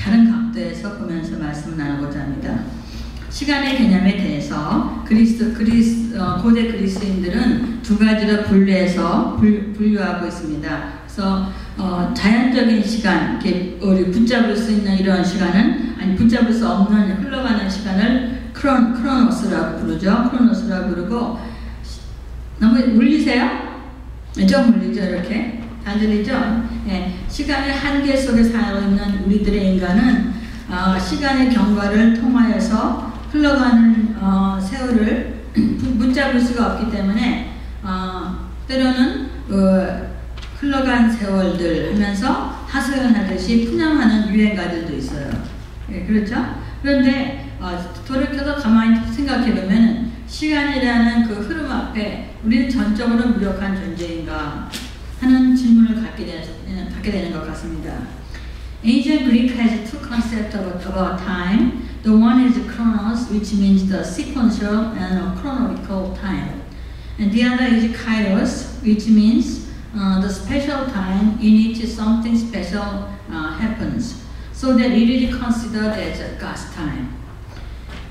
다른 각도에서 보면서 말씀을 나누고자 합니다. 시간의 개념에 대해서 고대 그리스인들은 두 가지로 분류하고 있습니다. 그래서 자연적인 시간, 우리 붙잡을 수 있는 이런 시간은, 아니 붙잡을 수 없는 흘러가는 시간을 크로노스라고 부르죠. 크로노스라고 부르고, 너무 울리세요? 좀 울리죠, 이렇게? 안 들리죠? 네, 시간의 한계 속에 살고 있는 우리들의 인간은 시간의 경과를 통하여서 흘러가는 세월을 붙잡을 수가 없기 때문에 때로는 흘러간 세월들 하면서 하소연하듯이 푸념하는 유행가들도 있어요. 예, 그렇죠? 그런데 돌이켜서 가만히 생각해보면 시간이라는 그 흐름 앞에 우리는 전적으로 무력한 존재인가 하는 질문을 갖게 되는 것 같습니다. Ancient Greek has two concepts about time. The one is chronos, which means the sequential and chronological time. And the other is kairos, which means the special time in which something special happens, so that it is considered as God's time.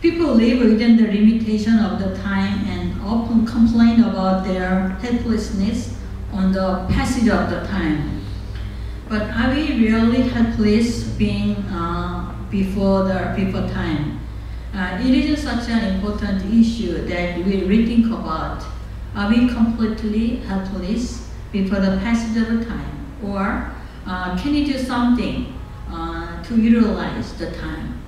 People live within the limitation of the time and often complain about their helplessness on the passage of the time. But are we really helpless being before time? It is such an important issue that we rethink about. Are we completely helpless before the passage of time? Or can we do something to utilize the time?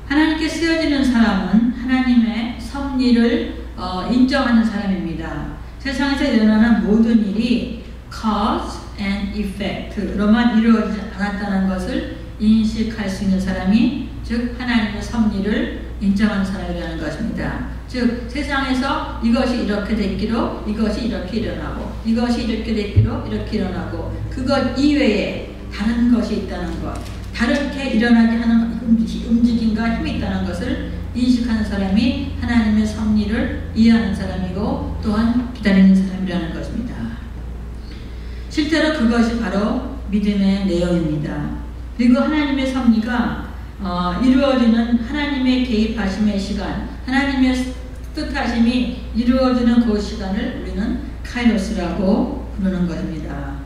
하나님께 쓰여지는 사람은 하나님의 섭리를 인정하는 사람입니다. 세상에서 일어나는 모든 일이 cause and effect로만 이루어지지 않았다는 것을 인식할 수 있는 사람이, 즉 하나님의 섭리를 인정하는 사람이라는 것입니다. 즉 세상에서 이것이 이렇게 됐기로 이것이 이렇게 일어나고, 이것이 이렇게 됐기로 이렇게 일어나고, 그것 이외에 다른 것이 있다는 것, 다르게 일어나게 하는 움직임과 힘이 있다는 것을 인식하는 사람이 하나님의 섭리를 이해하는 사람이고 또한 기다리는 사람이라는 것입니다. 실제로 그것이 바로 믿음의 내용입니다. 그리고 하나님의 섭리가 이루어지는 하나님의 개입하심의 시간, 하나님의 뜻하심이 이루어지는 그 시간을 우리는 카이로스라고 부르는 것입니다.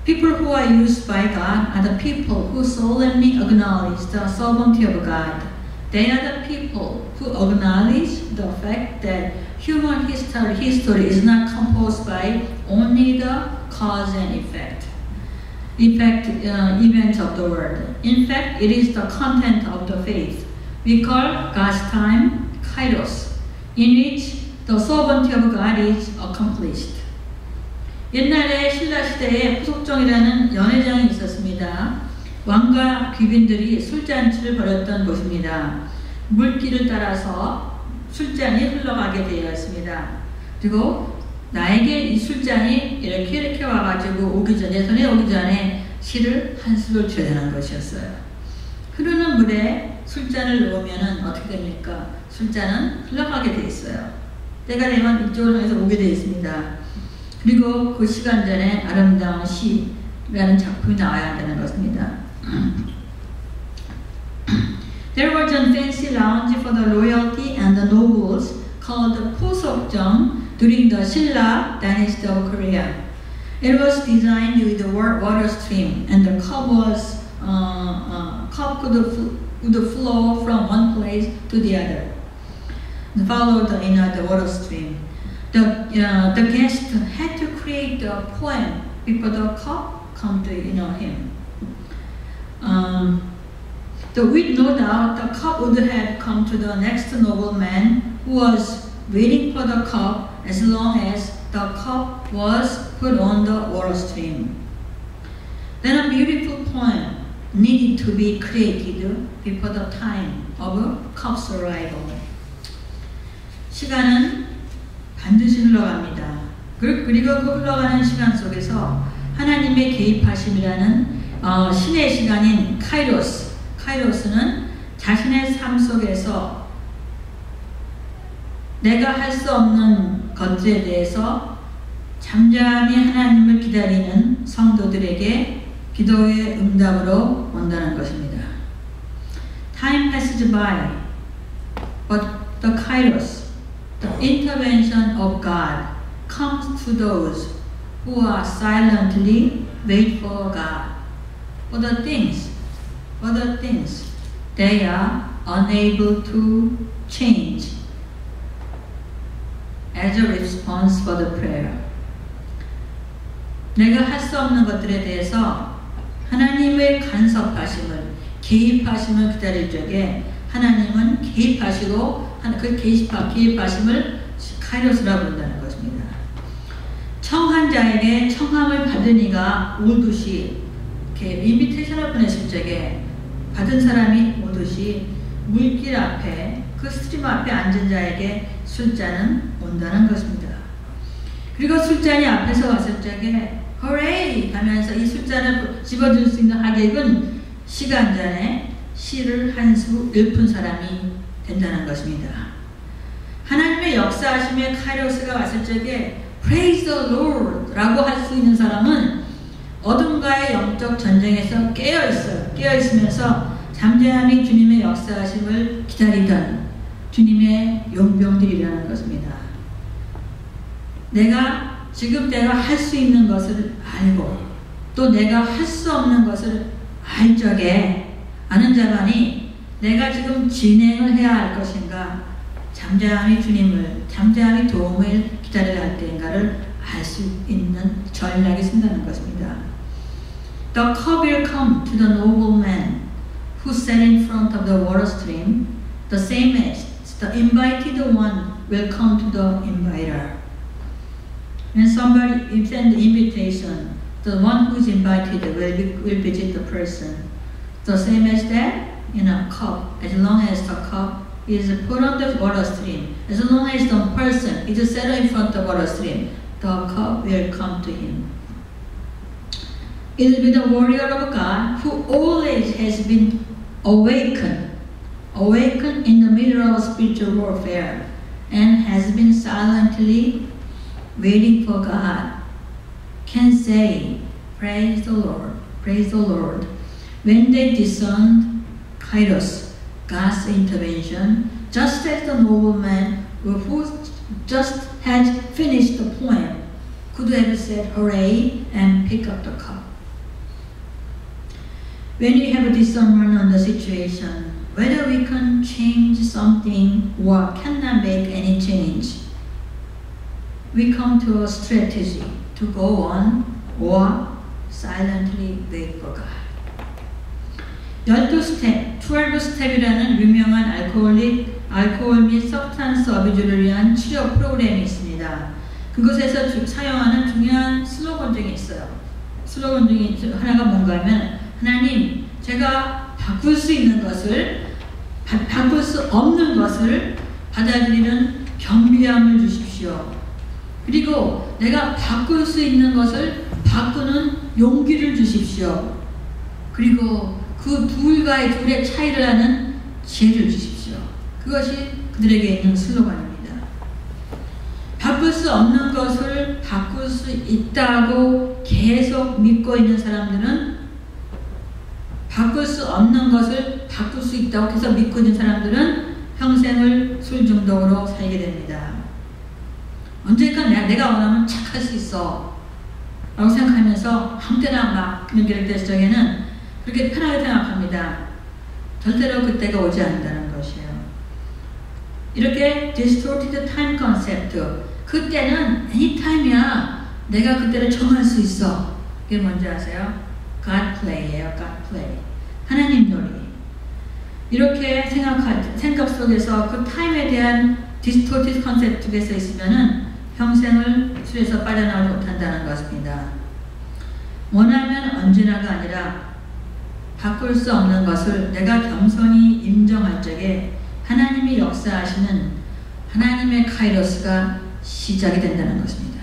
People who are used by God are the people who solemnly acknowledge the sovereignty of God. They are the people who acknowledge the fact that human history is not composed by only the cause and events of the world. In fact, it is the content of the faith. We call God's time kairos, in which the sovereignty of God is accomplished. 옛날에 신라 시대에 후속정이라는 연회장이 있었습니다. 왕과 귀빈들이 술잔치를 벌였던 곳입니다. 물길을 따라서 술잔이 흘러가게 되어 있습니다. 그리고 나에게 이 술잔이 이렇게 와가지고 손에 오기 전에 시를 한 수를 줘야 하는 것이었어요. 흐르는 물에 술잔을 놓으면 어떻게 됩니까? 술잔은 흘러가게 되어 있어요. 때가 되면 이쪽으로 향해서 오게 되어 있습니다. 그리고 그 시간 전에 아름다운 시라는 작품이 나와야 한다는 것입니다. There was a fancy lounge for the royalty and the nobles called Puseokjeong during the Silla dynasty of Korea. It was designed with a water stream, and the cup could flow from one place to the other, followed the water stream. The guest had to create a poem before the cup come to him. With no doubt, the cup would have come to the next nobleman who was waiting for the cup as long as the cup was put on the water stream. Then a beautiful poem needed to be created before the time of cup's arrival. 시간은 반드시 흘러갑니다. 그리고 그 흘러가는 시간 속에서 하나님의 개입하심이라는 신의 시간인 카이로스는 자신의 삶 속에서 내가 할 수 없는 것들에 대해서 잠잠히 하나님을 기다리는 성도들에게 기도의 응답으로 온다는 것입니다. Time passes by, but the kairos, the intervention of God, comes to those who are silently wait for God. For the things they are unable to change as a response for the prayer. 내가 할 수 없는 것들에 대해서 하나님의 간섭하심을, 개입하심을 기다릴 적에 하나님은 개입하시고 그 개입하심을 카이로스라고 부른다는 것입니다. 청한 자에게 청함을 받은 이가 오듯이 이렇게 인비테이션을 보내실 적에 받은 사람이 오듯이 물길 앞에 그 스트림 앞에 앉은 자에게 술잔은 온다는 것입니다. 그리고 술잔이 앞에서 왔을 적에 허레이 하면서 이 술잔을 집어줄 수 있는 하객은 시간전에 시를 한 수 읊은 사람이 된다는 것입니다. 하나님의 역사하심의 카이로스가 왔을 적에 Praise the Lord 라고 할 수 있는 사람은 어둠과의 영적 전쟁에서 깨어있으면서 잠잠히 주님의 역사하심을 기다리던 주님의 용병들이라는 것입니다. 지금 내가 할 수 있는 것을 알고 또 내가 할 수 없는 것을 알 적에 아는 자만이 내가 지금 진행을 해야 할 것인가 잠잠히 도움을 기다려야 할 때인가를 알 수 있는 전략이 쓴다는 것입니다. The cup will come to the nobleman who sat in front of the water stream, the same as the invited one will come to the inviter. When somebody sends the invitation, the one who is invited will visit the person. The same as that, in a cup, as long as the cup is put on the water stream, as long as the person is set in front of the water stream, the cup will come to him. It will be the warrior of God who always has been awakened in the middle of spiritual warfare and has been silently waiting for God, can say, praise the Lord. When they discerned kairos, God's intervention, just as the nobleman who just had finished the poem could have said hooray and pick up the cup. When we have a discernment on the situation, whether we can change something or cannot make any change, we come to a strategy to go on or silently wait for God. 12스텝이라는 유명한 알코올 및 서브스탄스 어뷰즈를 위한 치료 프로그램이 있습니다. 그곳에서 사용하는 중요한 슬로건 중에 있어요. 슬로건 중에 하나가 뭔가 하면 하나님, 제가 바꿀 수 있는 것을 바꿀 수 없는 것을 받아들이는 겸비함을 주십시오. 그리고 내가 바꿀 수 있는 것을 바꾸는 용기를 주십시오. 그리고 그 둘의 차이를 하는 지혜를 주십시오. 그것이 그들에게 있는 슬로건입니다. 바꿀 수 없는 것을 바꿀 수 있다고 계속 믿고 있는 사람들은 바꿀 수 없는 것을 바꿀 수 있다고 계속 믿고 있는 사람들은 평생을 술 중독으로 살게 됩니다. 언젠가 내가 원하면 착할 수 있어 라고 생각하면서 아무 때나 막 연결될 적에는 그렇게 편하게 생각합니다. 절대로 그때가 오지 않는다는 것이에요. 이렇게 distorted time concept, 그때는 anytime이야. 내가 그때를 정할 수 있어. 이게 뭔지 아세요? God play예요. God play. 하나님 놀이. 이렇게 생각 속에서 그 타임에 대한 distorted concept 속에서 있으면은 평생을 술에서 빠져나오지 못한다는 것입니다. 원하면 언제나가 아니라 바꿀 수 없는 것을 내가 겸손히 인정할 적에 하나님이 역사하시는 하나님의 카이로스가 시작이 된다는 것입니다.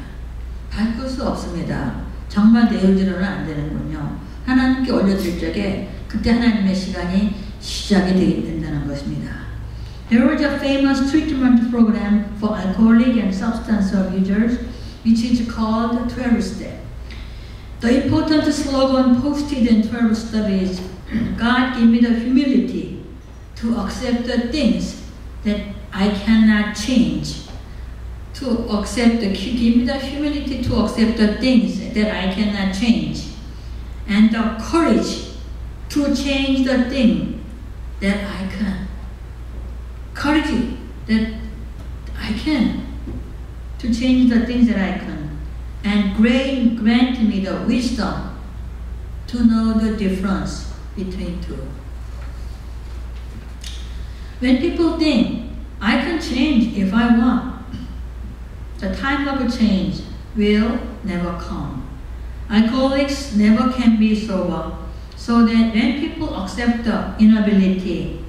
바꿀 수 없습니다. 정말 내 의지로는 안 되는군요. 하나님께 올려드릴 적에 그때 하나님의 시간이 시작이 된다는 것입니다. There was a famous treatment program for alcoholic and substance abusers which is called 12-step. The important slogan posted in 12 studies, God give me the humility to accept the things that I cannot change. Give me the humility to accept the things that I cannot change. And the courage to change the thing that I can. Courage that I can. To change the things that I can. And grant me the wisdom to know the difference between two. When people think, I can change if I want, the time of change will never come. Alcoholics never can be sober, so that when people accept the inability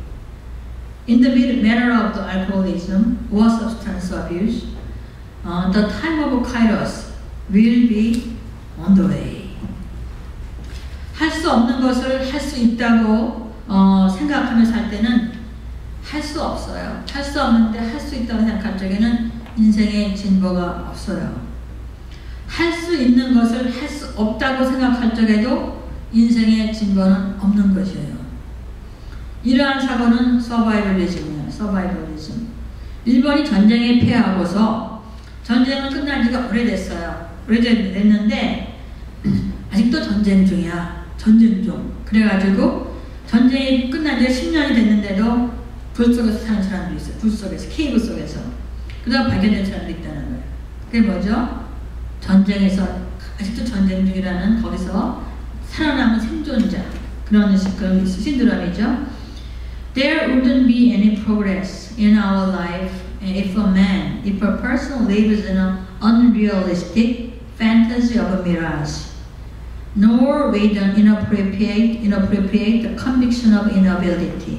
in the matter of the alcoholism or substance abuse, the time of kairos will be on the way. 할 수 없는 것을 할 수 있다고 생각하며 살 때는 할 수 없어요. 할 수 없는데 할 수 있다고 생각할 적에는 인생의 진보가 없어요. 할 수 있는 것을 할 수 없다고 생각할 적에도 인생의 진보는 없는 것이에요. 이러한 사고는 서바이벌리즘이에요. 서바이벌리즘. 일본이 전쟁에 패하고서 전쟁은 끝난 지가 오래됐는데 아직도 전쟁 중이야. 전쟁 중. 그래가지고 전쟁이 끝난 지 10년이 됐는데도 불 속에서 사는 사람도 있어요. 불 속에서, 케이블 속에서. 그다음 발견된 사람도 있다는 거예요. 그게 뭐죠? 전쟁에서 아직도 전쟁 중이라는 거기서 살아남은 생존자 그런 신드롬이죠. There wouldn't be any progress in our life if a person lives in an unrealistic fantasy of a mirage, nor with an inappropriate conviction of inability.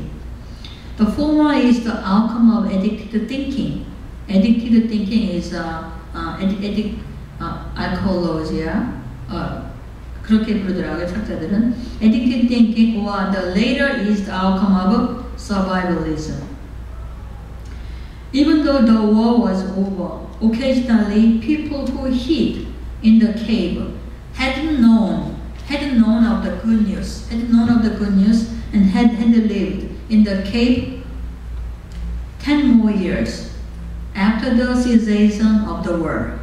The former is the outcome of addicted thinking. Addicted thinking is alcohologia. 그렇게 부르더라고요, 학자들은. Addicted thinking, or the later is the outcome of survivalism. Even though the war was over, occasionally people who hid in the cave hadn't known of the good news, and had lived in the cave 10 more years after the cessation of the war.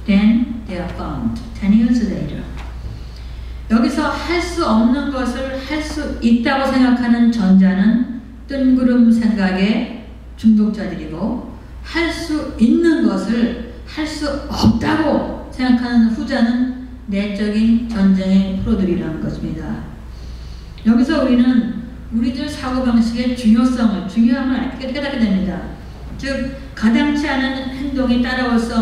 Then they are found 10 years later. 여기서 할 수 없는 것을 할 수 있다고 생각하는 전자는 뜬구름 생각의 중독자들이고, 할 수 있는 것을 할 수 없다고 생각하는 후자는 내적인 전쟁의 프로들이라는 것입니다. 여기서 우리는 우리들 사고방식의 중요함을 깨닫게 됩니다. 즉, 가당치 않은 행동이 따라올 수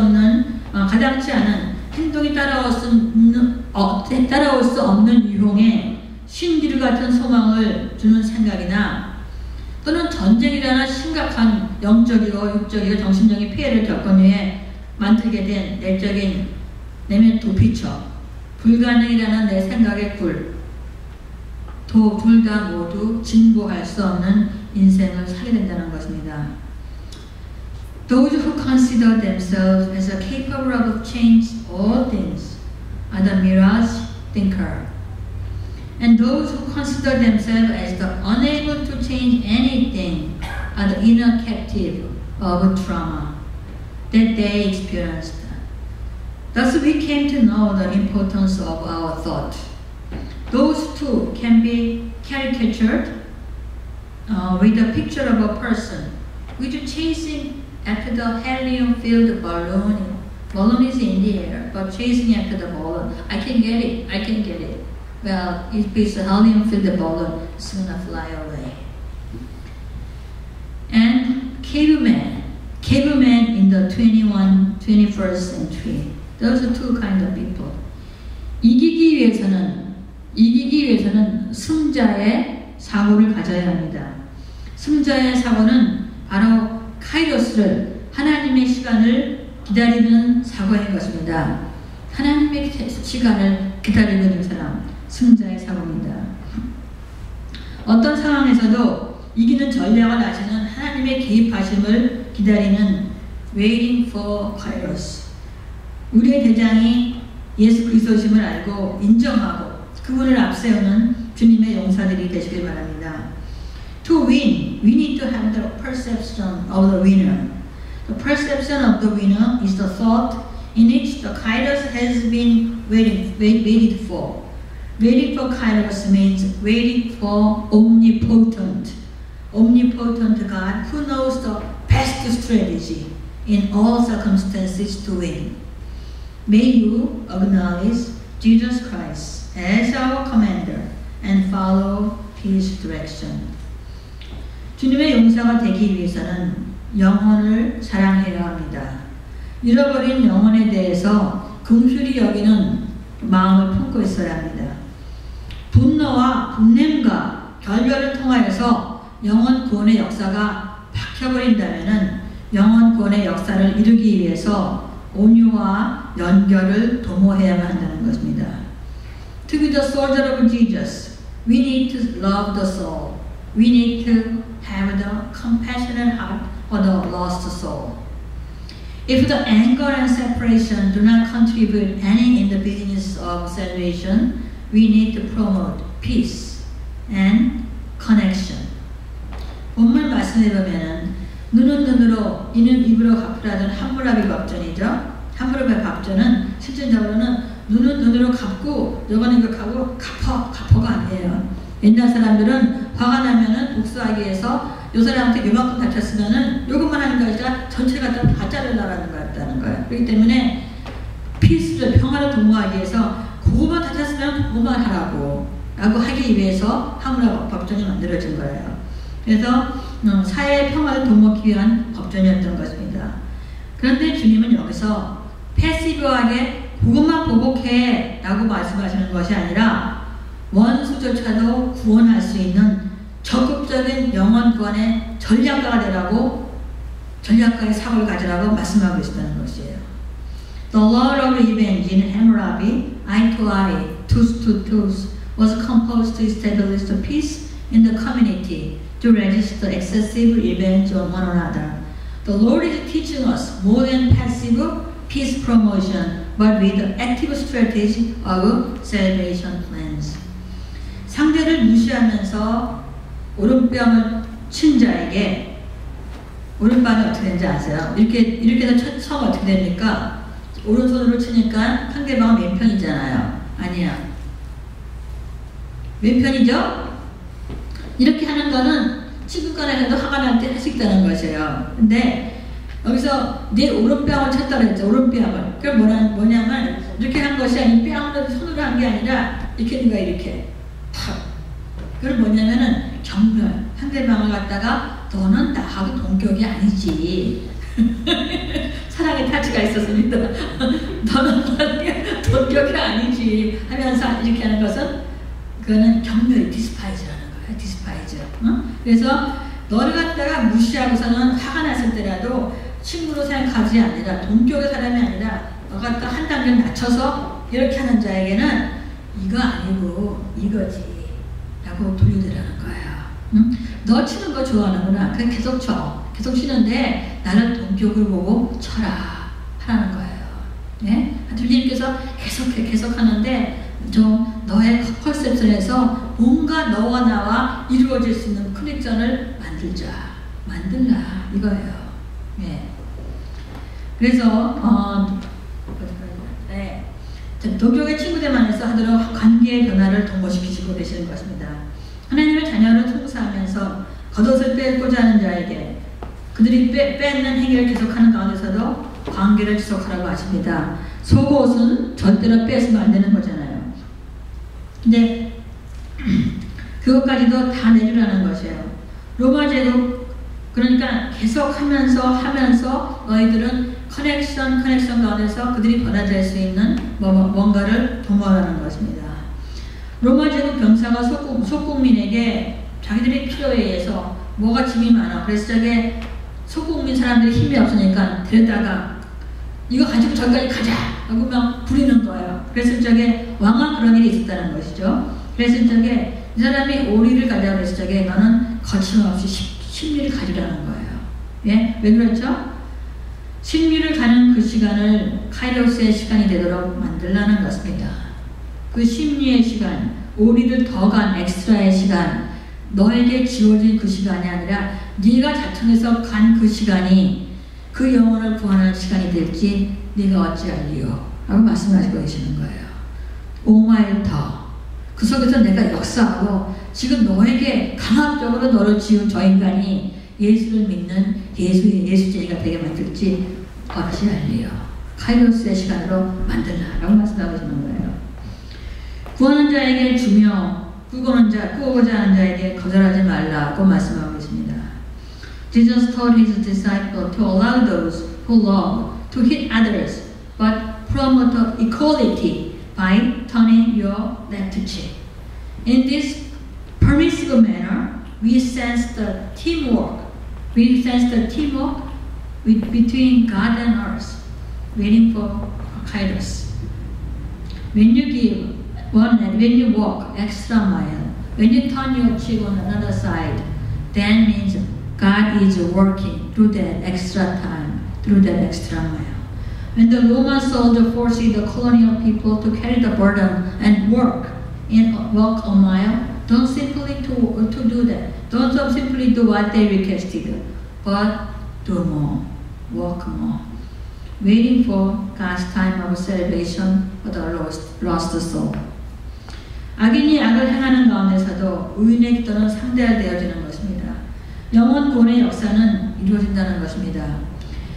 없는 유혹에 신기루 같은 소망을 주는 생각이나, 또는 전쟁이라는 심각한 영적이고 육적이고 정신적인 피해를 겪은 후에 만들게 된 내적인 내면 도피처, 불가능이라는 내 생각의 둘 다 모두 진보할 수 없는 인생을 살게 된다는 것입니다. Those who consider themselves as capable of change all things are the mirage thinker. And those who consider themselves as the unable to change anything are the inner captive of trauma that they experienced. Thus we came to know the importance of our thought. Those two can be caricatured with a picture of a person which is chasing after the helium-filled balloon. Balloon is in the air, but chasing after the balloon. I can get it. Well, if it's a helium-filled balloon, it's gonna fly away. And caveman in the 21st century. Those are two kinds of people. 이기기 위해서는 승자의 사고를 가져야 합니다. 승자의 사고는 바로 카이로스를, 하나님의 시간을 기다리는 사고인 것입니다. 하나님의 시간을 기다리고 있는 사람, 승자의 사고입니다. 어떤 상황에서도 이기는 전략을 아시는 하나님의 개입하심을 기다리는 waiting for kairos. 우리의 대장이 예수 그리스도심을 알고 인정하고 그분을 앞세우는 주님의 용사들이 되시길 바랍니다. To win, we need to have the perception of the winner. The perception of the winner is the thought in which the Kairos has been waited for. Waiting for Kairos means waiting for omnipotent God who knows the best strategy in all circumstances to win. May you acknowledge Jesus Christ as our commander and follow His direction. 주님의 용사가 되기 위해서는 영혼을 사랑해야 합니다. 잃어버린 영혼에 대해서 긍휼히 여기는 마음을 품고 있어야 합니다. 분노와 분냄과 결별을 통하여서 영혼 구원의 역사가 박혀버린다면 영혼 구원의 역사를 이루기 위해서 온유와 연결을 도모해야만 한다는 것입니다. To be the soldier of Jesus, we need to love the soul. We need to have the compassionate heart for the lost soul. If the anger and separation do not contribute any in the business of salvation, we need to promote peace and connection. 본문 말씀에 보면은 눈은 눈으로 이는 입으로 갚으라던 함무라비 법전이죠. 함무라비 법전은 실질적으로는 눈은 눈으로 갚고 요거는 이거 갚고 갚어가 아니에요. 옛날 사람들은 화가 나면은 복수하기 위해서 요 사람한테 요만큼 다쳤으면은 요것만 하는 거 아니라 전체가 다 자르려라는 거였다는 거예요. 그렇기 때문에 피스를 평화를 도모하기 위해서 그거만 다쳤으면 그거만 하라고 하기 위해서 함무라비 법전이 만들어진 거예요. 그래서 사회의 평화를 도모하기 위한 법전이었던 것입니다. 그런데 주님은 여기서 패시브하게 그것만 보복해 라고 말씀하시는 것이 아니라 원수조차도 구원할 수 있는 적극적인 영혼 구원의 전략가가 되라고 전략가의 사고를 가지라고 말씀하고 있다는 것이에요. The Lord of Revenge in Hammurabi, eye to eye, tooth to tooth, was composed to establish the peace in the community, to resist the excessive revenge on one another. The Lord is teaching us more than passive peace promotion, but with the active strategy of salvation plans. 상대를 무시하면서 오른뺨을 친 자에게 오른발이 어떻게 되는지 아세요? 이렇게 해서 처음 어떻게 됩니까? 오른손으로 치니까 상대방은 왼편이잖아요. 아니야. 왼편이죠? 이렇게 하는 거는 친구간에도 화가 날 때 할 수 있다는 것이에요. 근데 여기서 내 오른뺨을 쳤다 그랬죠. 오른뺨을. 그럼 뭐냐면 이렇게 한 것이 아니라 뺨으로 손으로 한 게 아니라 이렇게 누가 이렇게 탁. 그럼 뭐냐면은 경멸. 상대방을 갖다가 너는 나하고 동격이 아니지. 사랑의 타치가 있었습니다. 너는 나하고 동격이 아니지 하면서 이렇게 하는 것은 그거는 경멸이 디스파이즈라는 거예요. 디스파이즈. 그래서 너를 갖다가 무시하고서는 화가 났을 때라도 친구로 생각하지 아니라 동격의 사람이 아니라 너 갖다 한 단계 낮춰서 이렇게 하는 자에게는 이거 아니고 이거지 라고 돌려드리라는 거예요. 너 치는 거 좋아하는구나. 그냥 계속 쳐. 계속 치는데 나를 동격을 보고 쳐라 하라는 거예요. 네? 주님께서 계속 하는데 좀 너의 컨셉션에서 뭔가 너와 나와 이루어질 수 있는 커넥션을 만들라 이거예요. 네. 그래서 네. 동격의 친구들만에서 하도록 관계의 변화를 동거시키시고 계시는 것입니다. 하나님의 자녀를 통사하면서 겉옷을 빼고자 하는 자에게 그들이 뺏는 행위를 계속하는 가운데서도 관계를 지속하라고 하십니다. 속옷은 절대로 뺏으면 안 되는 거잖아요. 근데 그것까지도 다 내주라는 것이에요. 로마 제국 그러니까 계속하면서 너희들은 커넥션 가운데서 그들이 변화될 수 있는 뭔가를 도모하라는 것입니다. 로마 제국 병사가 속국민에게 자기들의 필요에 의해서 뭐가 짐이 많아. 그래서 저게 속국민 사람들이 힘이 없으니까 데려다가 이거 가지고 저기까지 가자 하고 막 부리는 거예요. 그래서 저게 왕왕 그런 일이 있었다는 것이죠. 그래서 저게 이 사람이 오리를 가자고 그래서 저게 너는 거침없이 심리를 가지라는 거예요. 예? 왜 그렇죠? 신비를 가는 그 시간을 카이로스의 시간이 되도록 만들라는 것입니다. 그 심리의 시간, 오리를 더 간 엑스트라의 시간, 너에게 지워진 그 시간이 아니라 네가 자청해서 간 그 시간이 그 영혼을 구하는 시간이 될지 네가 어찌할리요? 라고 말씀하시고 계시는 거예요. 5마일 더. 그 속에서 내가 역사하고 지금 너에게 강압적으로 너를 지은 저 인간이 예수를 믿는 예수쟁이가 되게 만들지 어찌할리요? 카이로스의 시간으로 만들라라고 말씀하고 계시는 거예요. 구하는 자에게 주며 꾸고자 하는 자에게 거절하지 말라고 말씀하고 계십니다. Jesus told his disciples to allow those who love to hit others, but promote equality by turning your left cheek. In this permissive manner, we sense the teamwork. We sense the teamwork between God and earth, waiting for Kairos. When you give when you walk extra mile, when you turn your cheek on another side, that means God is working through that extra time, through that extra mile. When the Roman soldier forced the colonial people to carry the burden and walk a mile, don't simply to do that. Don't simply do what they requested, but do more, walk more, waiting for God's time of salvation for the lost soul. 악인이 악을 행하는 가운데서도 의인의 기도는 상대되어지는 것입니다. 영원 구원의 역사는 이루어진다는 것입니다.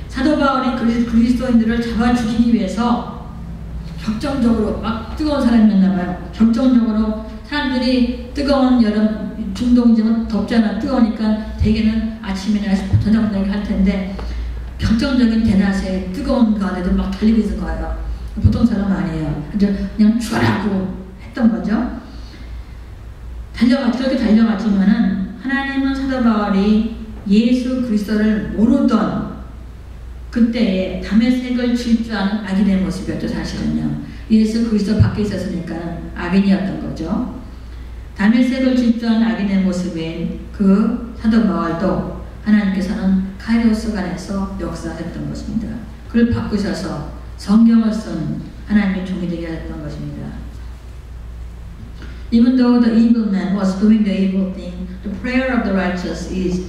사도 바울이 그리스도인들을 잡아 죽이기 위해서 격정적으로 막 뜨거운 사람이 있나봐요. 격정적으로 사람들이 뜨거운 여름 중동이지만 덥잖아. 뜨거우니까 대개는 아침이나 저녁 할 텐데 격정적인 대낮에 뜨거운 가운데도 막 달리고 있는 거예요. 보통 사람 아니에요. 그냥 죽어라고 했던 거죠. 그렇게 달려갔지만은 하나님은 사도 바울이 예수 그리스도를 모르던 그때에 다메섹을 질주하는 악인의 모습이었죠. 사실은요. 예수 그리스도 밖에 있었으니까 악인이었던 거죠. 다메섹을 질주하는 악인의 모습인 그 사도 바울도 하나님께서는 카이로스 간에서 역사했던 것입니다. 그를 바꾸셔서 성경을 쓴 하나님의 종이 되게 하셨던 것입니다. Even though the evil man was doing the evil thing, the prayer of the righteous is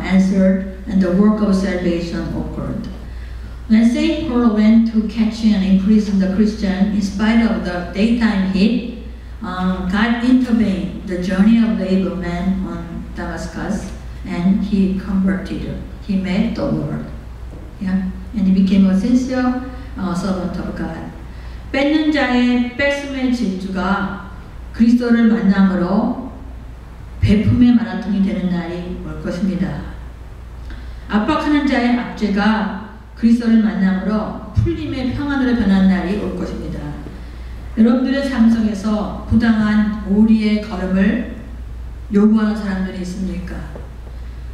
answered, and the work of salvation occurred. When Saint Paul went to catch and imprison the Christian, in spite of the daytime heat, God intervened the journey of the evil man on Damascus, and he converted. He met the Lord, and he became a sincere servant of God. 뺏는 자의 뺏음의 질주가 그리스도를 만남으로 베품의 마라톤이 되는 날이 올 것입니다. 압박하는 자의 압제가 그리스도를 만남으로 풀림의 평안으로 변한 날이 올 것입니다. 여러분들의 삶 속에서 부당한 오리의 걸음을 요구하는 사람들이 있습니까?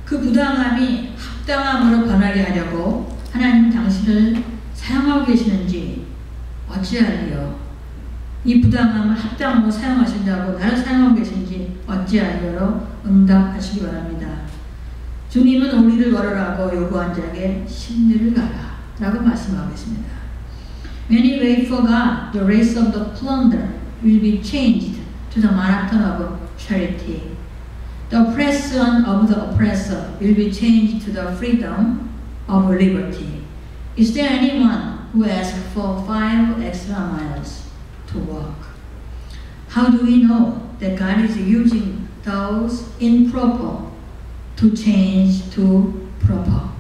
그 부당함이 합당함으로 변하게 하려고 하나님 당신을 사용하고 계시는지 어찌하리요? 이 부당함을 합당함으로 사용하신다고 나를 사용하고 계신지 어찌하리요로 응답하시기 바랍니다. 주님은 우리를 걸으라고 요구한 자에게 심리를 가라 라고 말씀하고 있습니다. When you wait for God, the race of the plunder will be changed to the marathon of charity. The oppression of the oppressor will be changed to the freedom of liberty. Is there anyone who asks for 5 extra miles to walk? How do we know that God is using those improper to change to proper?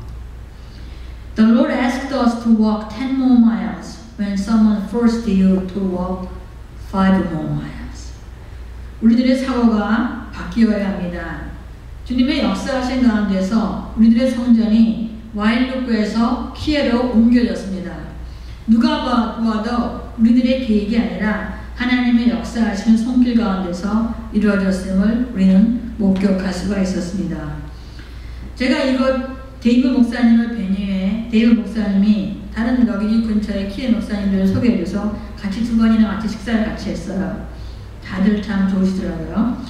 The Lord asked us to walk 10 more miles when someone forced you to walk 5 more miles. 우리들의 사고가 바뀌어야 합니다. 주님의 역사하신 가운데서 우리들의 성전이 와일루크에서 키에로 옮겨졌습니다. 누가 보아도 우리들의 계획이 아니라 하나님의 역사하시는 손길 가운데서 이루어졌음을 우리는 목격할 수가 있었습니다. 제가 이곳 데이브 목사님을 뵌 후에 데이브 목사님이 다른 여기 근처의 키에 목사님들을 소개해줘서 같이 2번이나 같이 식사를 같이 했어요. 다들 참 좋으시더라고요.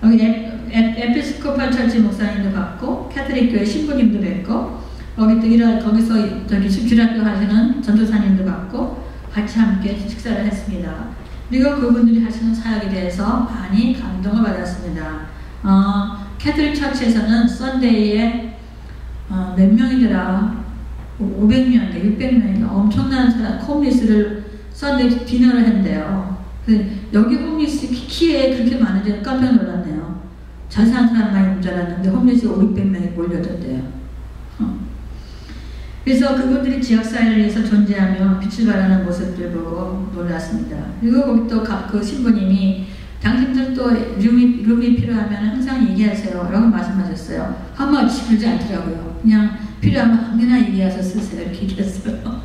여기 에피스코팔 철치 목사님도 봤고 캐톨릭 교회 신부님도 뵙고 거기서 저기 주일학교 하시는 전도사님도 봤고 같이 함께 식사를 했습니다. 그리고 그분들이 하시는 사역에 대해서 많이 감동을 받았습니다. 캐톨릭 처치에서는 썬데이에 몇 명이더라? 500명인가 600명인가 엄청난 사람 홈리스를 썬데이 디너를 했는데요. 여기 홈리스 키에 그렇게 많은지 깜짝 놀랐네요. 잘 사는 사람만 있는 줄 알았는데 홈리스 500명이 몰려들대요. 그래서 그분들이 지역사회를 위해서 존재하며 빛을 발하는 모습들 보고 놀랐습니다. 그리고 거기 또 그 신부님이 당신들 또 룸이 필요하면 항상 얘기하세요 라고 말씀하셨어요. How much 그러지 않더라고요. 그냥 필요하면 아무나 얘기해서 쓰세요 이렇게 얘기했어요.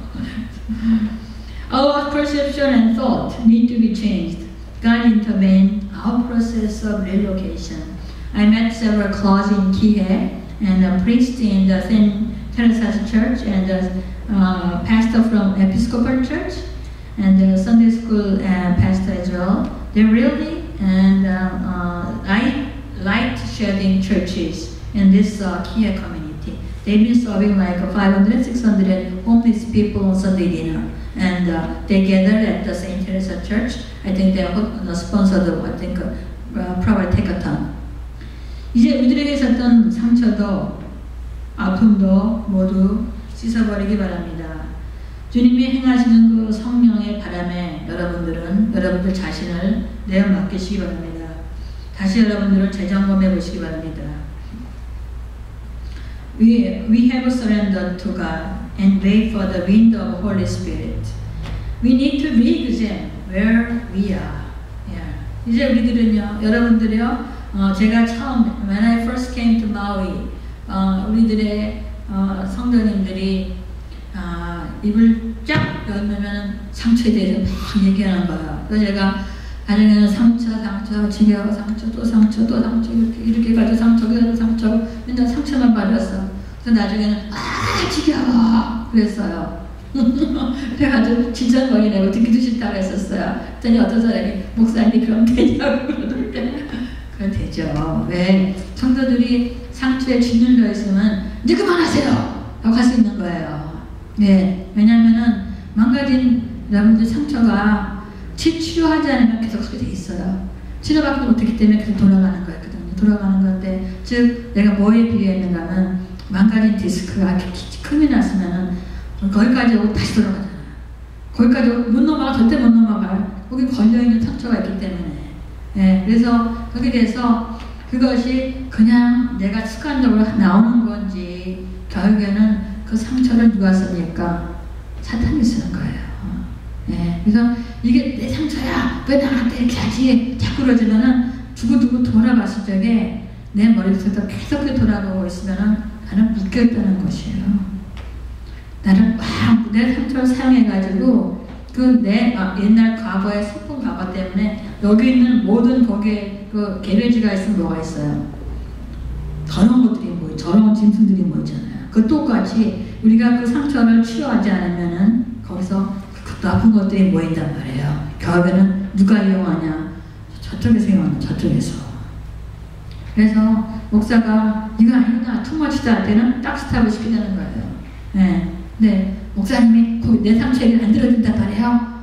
Our perception and thought need to be changed. God intervened our process of relocation. I met several clerks in Kiev and a priest in the St. Teresa's Church and a pastor from Episcopal Church and a Sunday school pastor as well. They really light shedding churches in this Kiev community. They've been serving like 500, 600 homeless people on Sunday dinner. And they gathered at the St. Teresa Church. I think they sponsored, probably take-a-thon. 이제 우리들에게 있었던 상처도 아픔도 모두 씻어버리기 바랍니다. 주님이 행하시는 그 성령의 바람에 여러분들 자신을 내어 맡기시기 바랍니다. 다시 여러분들을 재점검해 보시기 바랍니다. We have surrendered to God and wait for the wind of the Holy Spirit. We need to re-examine where we are. Yeah. 이제 우리들은요, 여러분들이요, 제가 처음 when I first came to Maui, 우리들의 성도님들이 입을 쫙 열면 상처에 대해서 막 얘기하는 거예요. 그래서 제가 나중에는 상처, 지겨워 상처, 또 상처, 또 상처 이렇게 가지고 상처, 맨날 상처만 받았어. 그래서 나중에는 지겨워 그랬어요. 그래가지고 진짜 거의 내고 듣기도 싫다고 했었어요. 그랬더니 어떤 사람이 목사님이 그럼 되냐고 그러는데 그건 되죠. 왜? 성도들이 상처에 짓눌려 있으면 이제 그만하세요! 라고 할 수 있는 거예요. 네. 왜냐면은 망가진 여러분들 상처가 치료하지 않으면 계속 그렇게 돼 있어요. 치료받지 못했기 때문에 계속 돌아가는 거였거든요. 돌아가는 건데, 즉 내가 뭐에 비유했는가 하면 망가진 디스크가 큼이 났으면은 거기까지 오고 다시 돌아가잖아요. 거기까지 못 넘어가, 절대 못 넘어가요. 거기 걸려있는 상처가 있기 때문에. 네, 그래서 거기에 대해서 그것이 그냥 내가 습관적으로 나오는 건지 결국에는 그 상처를 누가 씁니까? 사탄이 쓰는 거예요. 네, 그래서 이게 내 상처야 왜 나한테 이렇게 하지? 자꾸 그러지면은 두고두고 돌아봤을 적에 내 머릿속에서 계속 돌아보고 있으면은 나는 묶여있다는 것이에요. 나는 막 내 상처를 사용해가지고 그 내 옛날 과거의 슬픈 과거 때문에 여기 있는 모든 거기에 그 개돼지가 있으면 뭐가 있어요? 더러운 것들이 뭐 더러운 짐승들이 뭐 있잖아요. 그 똑같이 우리가 그 상처를 치료하지 않으면은 거기서 그 나쁜 것들이 모인단 말이에요. 결국에는 누가 이용하냐? 저쪽에서 이용하냐? 저쪽에서. 그래서 목사가 이거 아니구나 투머치다 할 때는 딱 스탑을 시키자는 거예요. 네. 네. 목사님이 내 상처 얘기를 안 들어준단 말이에요.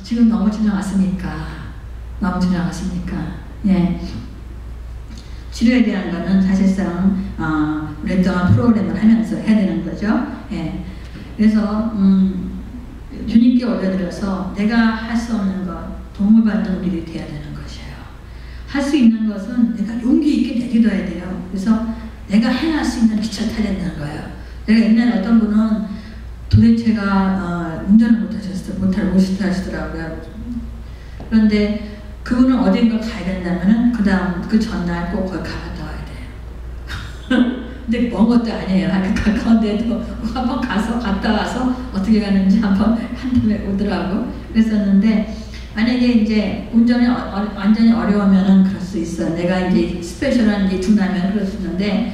지금 너무 지나갔으니까. 예. 치료에 대한 거는 사실상 오랫동안 프로그램을 하면서 해야 되는 거죠. 예. 그래서 주님께 올려드려서 내가 할 수 없는 것, 도움을 받는 우리들이 돼야 되는 것이에요. 할 수 있는 것은 내가 용기 있게 내기도해야 돼요. 그래서 내가 해낼 수 있는 기차를 타야 된다는 거예요. 내가 옛날에 어떤 분은 도대체가 운전을 못하고 싶다 하시더라고요. 그런데 그분은 어딘가 가야 된다면은 그 전날 꼭 거기 가봤다 와야 돼요. 근데 먼 것도 아니에요. 가까운 데도 한번 갔다 와서 어떻게 가는지 한번 한다음에 오더라고. 그랬었는데 만약에 이제 운전이 완전히 어려우면은 그럴 수 있어요. 내가 이제 스페셜한 게 둔하면 그럴 수 있는데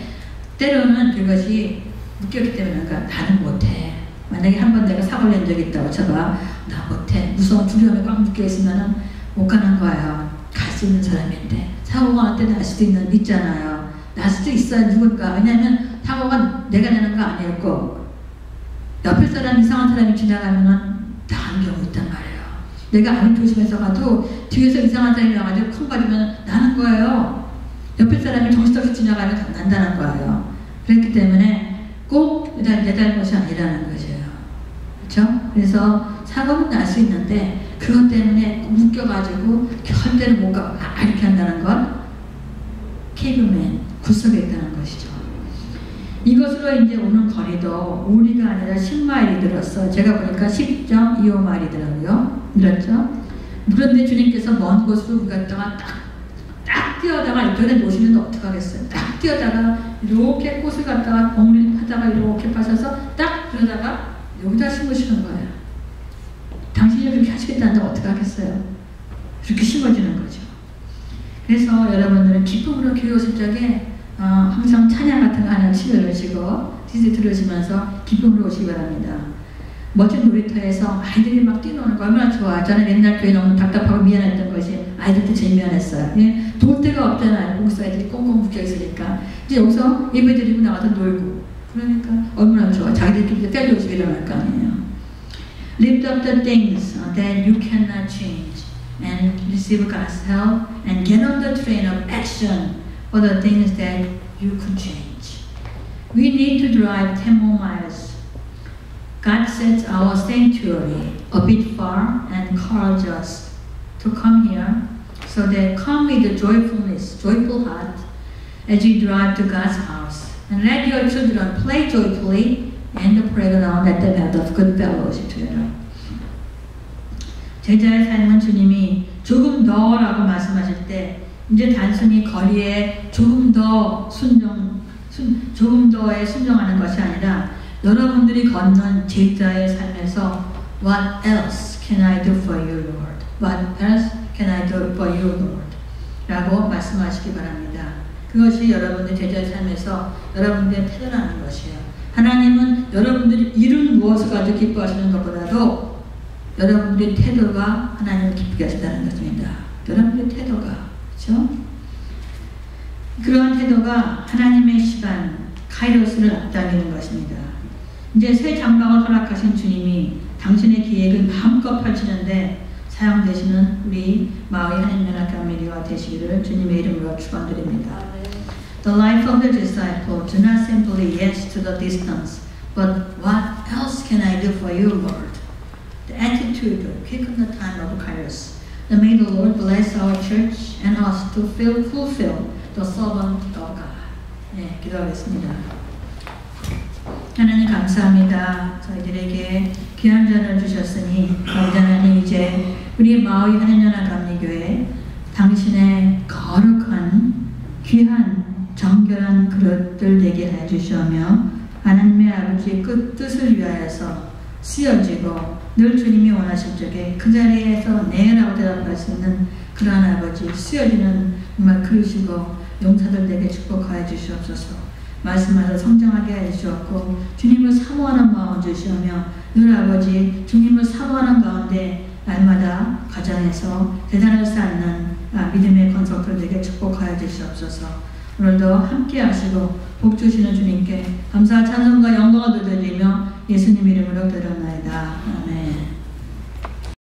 때로는 그것이 묶였기 때문에 나는 못해. 만약에 한번 내가 사고를 낸 적이 있다고 쳐봐. 나 못해. 무서운 두려움에 꽉 묶여있으면 못 가는 거예요. 갈 수 있는 사람인데 사고가 날 때 날 수도 있잖아요. 날 수도 있어요. 누굴까? 왜냐하면 사고가 내가 내는 거 아니었고 옆에 사람 이상한 사람이 지나가면은 나는 경우 있단 말이에요. 내가 아무리 조심해서 가도 뒤에서 이상한 사람이 와가지고 콩 받으면 나는 거예요. 옆에 사람이 정신없이 지나가면 난다는 거예요. 그렇기 때문에 꼭 내 잘못이 아니라는 거죠. 그렇죠? 그래서 사고는 날 수 있는데 그것 때문에 묶여가지고 절대로 못 가고 이렇게 한다는 건 케이블맨 구석에 있다는 것이죠. 이것으로 이제 오는 거리도 우리가 아니라 10마일이 들었어. 제가 보니까 10.25마일이더라고요. 늘었죠? 그런데 주님께서 먼 곳으로 갔다가 딱 뛰어다가 이쪽에 놓으시면 어떡하겠어요? 딱 뛰어다가 이렇게 꽃을 갖다가 봉우리 하다가 이렇게 빠져서 딱 그러다가 여기다 심으시는 거예요. 당신이 그렇게 하시겠다는데 어떡하겠어요? 그렇게 심어지는 거죠. 그래서 여러분들은 기쁨으로 교회 오실 적에 항상 찬양 같은 거 하나씩 들으시고 디스 들으시면서 기쁨으로 오시기 바랍니다. 멋진 놀이터에서 아이들이 막 뛰노는 거 얼마나 좋아. 저는 옛날 교회 너무 답답하고 미안했던 것이 아이들도 제일 미안했어요. 예? 돌 데가 없잖아요. 공사애들이 꽁꽁 묶여있으니까. 이제 여기서 예배 드리고 나와서 놀고. 그러니까 얼마나 좋아. 자기들끼리 때려주고 일어날 거 아니에요. Lift up the things that you cannot change and receive God's help and get on the train of action for the things that you could change. We need to drive 10 more miles. God sets our sanctuary a bit far and calls us to come here, so that come with joyfulness, joyful heart, as you drive to God's house, and let your children play joyfully and pray around at the bed of good fellowship together. 제자의 삶은 주님이 조금 더라고 말씀하실 때 이제 단순히 거리에 조금 더 조금 더에 순종하는 것이 아니라 여러분들이 걷는 제자의 삶에서 What else can I do for you, Lord? What else can I do for you, Lord? 라고 말씀하시기 바랍니다. 그것이 여러분의 제자의 삶에서 여러분들의 태도라는 것이에요. 하나님은 여러분들이 이룬 무엇을 가지고 기뻐하시는 것보다도 여러분들의 태도가 하나님을 기쁘게 하신다는 것입니다. 여러분들의 태도가, 그렇죠? 그러한 태도가 하나님의 시간, 카이로스를 앞당기는 것입니다. 이제 새 장막을 허락하신 주님이 당신의 기획을 마음껏 펼치는데 사용되시는 우리 마의 한인연합교회가 되시기를 주님의 이름으로 축원드립니다. The life of the disciple do not simply yes to the distance, but what else can I do for you, Lord? The attitude quicken the time of Kairos. And may the Lord bless our church and us to fulfill the servant of God. 네, 기도하겠습니다. 하나님 감사합니다. 저희들에게 귀한 잔을 주셨으니 하나님 이제 우리 마의 한인연합감리교회 당신의 거룩한 귀한 정결한 그릇들 되게 해주시며 하나님의 아버지의 그 뜻을 위하여서 쓰여지고 늘 주님이 원하실 적에 그 자리에서 네라고 대답할 수 있는 그러한 아버지 쓰여지는 정말 그릇이고 용사들 되게 축복하여 주시옵소서. 말씀하셔서 성장하게 해주셨고 주님을 사모하는 마음 주시며 늘 아버지 주님을 사모하는 가운데 날마다 가정에서 대단을 쌓는 믿음의 건석들에게 축복하여 주시옵소서. 오늘도 함께 하시고 복 주시는 주님께 감사와 찬송과 영광을 드리며 예수님 이름으로 드렸나이다.